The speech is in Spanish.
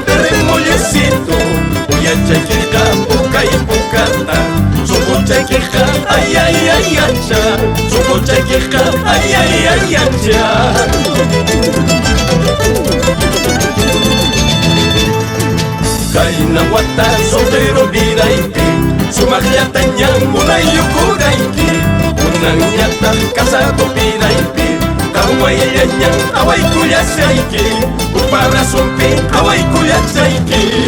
remollecito, voy a chequear boca y bocata. Supo chequear, ay, ay, ay, acha. Supo chequear, ay, ay, ay, acha. Kaina wata soltero biraiki, sumaglyata niyang mulay yukuraiki. Unang nyata kasado biraiki, kawayan niyang away kuya saiki. Upara sumpi away kuya saiki.